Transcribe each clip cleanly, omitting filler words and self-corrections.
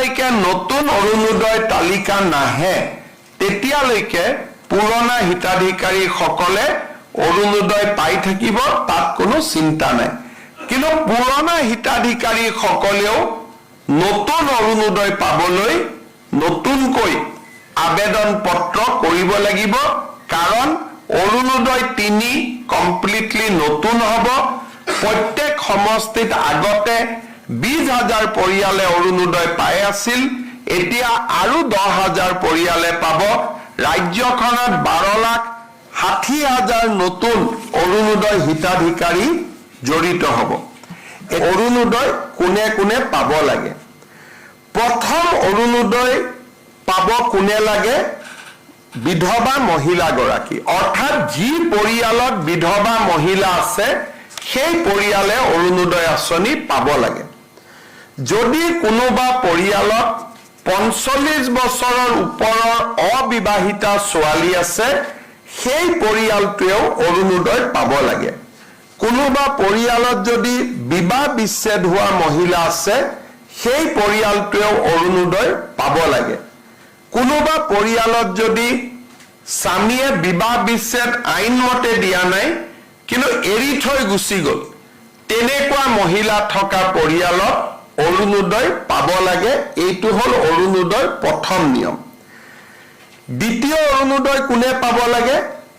যেতিয়ালৈকে নতুন অৰুণোদয় তালিকা নাহে তেতিয়ালৈকে পুৰণা হিতাধিকাৰীসকলে অৰুণোদয় পাই থাকিব, তাত কোনো চিন্তা নাই। কিন্তু পুৰণা হিতাধিকাৰীসকলেও নতুন অৰুণোদয় পাবলৈ নতুনকৈ আবেদন পত্ৰ কৰিব লাগিব, কাৰণ অৰুণোদয় 3 কমপ্লিটলি নতুন হ'ব। প্ৰত্যেক সমষ্টিত আগতে 20,000 পৰিয়ালে অৰুণোদয় পাই আছিল, এতিয়া আৰু 10,000 পৰিয়ালে পাব। ৰাজ্যখনত 12,60,000 নতুন অৰুণোদয় হিতাধিকাৰী জড়িত হ'ব। অৰুণোদয় কোনে কোনে পাব লাগে? প্ৰথম অৰুণোদয় পাব কোনে লাগে? বিধৱা মহিলাগৰাকী, অৰ্থাৎ যি পৰিয়ালত বিধৱা মহিলা আছে সেই পৰিয়ালে অৰুণোদয় আঁচনি পাব লাগে। যদি কোনোবা পৰিয়ালত 45 বছৰৰ ওপৰৰ অবিবাহিতা ছোৱালী আছে, সেই পৰিয়ালটোৱেও অৰুণোদয় পাব লাগে। কোনোবা পৰিয়ালত যদি বিবাহ বিচ্ছেদ হোৱা মহিলা আছে, সেই পৰিয়ালটোৱেও অৰুণোদয় পাব লাগে। কোনোবা পৰিয়ালত যদি স্বামীয়ে বিবাহ বিচ্ছেদ আইনমতে দিয়া নাই কিন্তু এৰি থৈ গুচি গ'ল, তেনেকুৱা মহিলা থকা পৰিয়ালত অৰুণোদয় পাব লাগে। এইটো হ'ল অৰুণোদয়ৰ প্ৰথম নিয়ম। দ্বিতীয় অৰুণোদয় কোনে পাব লাগে?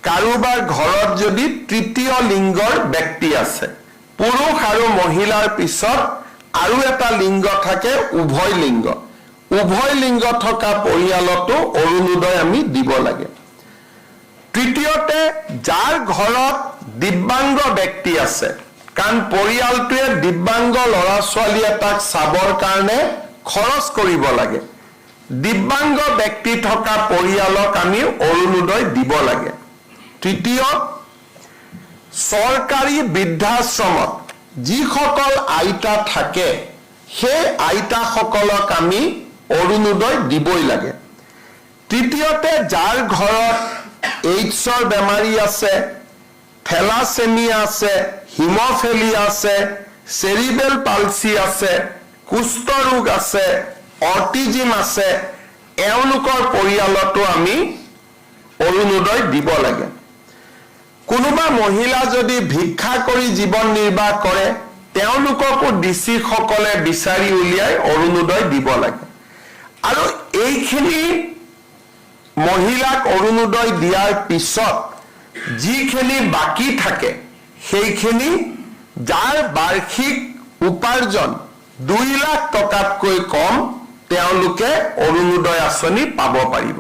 কাৰোবাৰ ঘৰত যদি তৃতীয় লিংগৰ ব্যক্তি আছে, পুৰুষ আৰু মহিলাৰ পিছত আৰু এটা লিংগ থাকে, উভয় লিংগ। উভয় লিংগ থকা পৰিয়ালতো অৰুণোদয় আমি দিব লাগে। তৃতীয়তে, যাৰ ঘৰত দিব্যাংগ ব্যক্তি আছে, কাৰণ পৰিয়ালটোৱে দিব্যাংগ ল'ৰা ছোৱালী এটাক চাবৰ কাৰণে খৰচ কৰিব লাগে, দিব্যাংগ ব্যক্তি থকা পৰিয়ালক আমি অৰুণোদয় দিব লাগে। তৃতীয়, চৰকাৰী বৃদ্ধাশ্ৰমত যিসকল আইতা থাকে সেই আইতাসকলক আমি অৰুণোদয় দিবই লাগে। তৃতীয়তে, যাৰ ঘৰত এইডছৰ বেমাৰী আছে, থেলাছেমিয়া আছে, হিম'ফেলিয়া আছে, চেৰিবেল পালচি আছে, কুষ্ঠ ৰোগ আছে, অটিজিম আছে, এওঁলোকৰ পৰিয়ালতো আমি অৰুণোদয় দিব লাগে। কোনোবা মহিলা যদি ভিক্ষা কৰি জীৱন নিৰ্বাহ কৰে, তেওঁলোককো ডিচি সকলে বিচাৰি উলিয়াই অৰুণোদয় দিব লাগে। আৰু এইখিনি মহিলাক অৰুণোদয় দিয়াৰ পিছত যিখিনি বাকী থাকে, সেইখিনি যাৰ বাৰ্ষিক উপাৰ্জন 2 লাখ টকাতকৈ কম, তেওঁলোকে অৰুণোদয় আঁচনি পাব পাৰিব।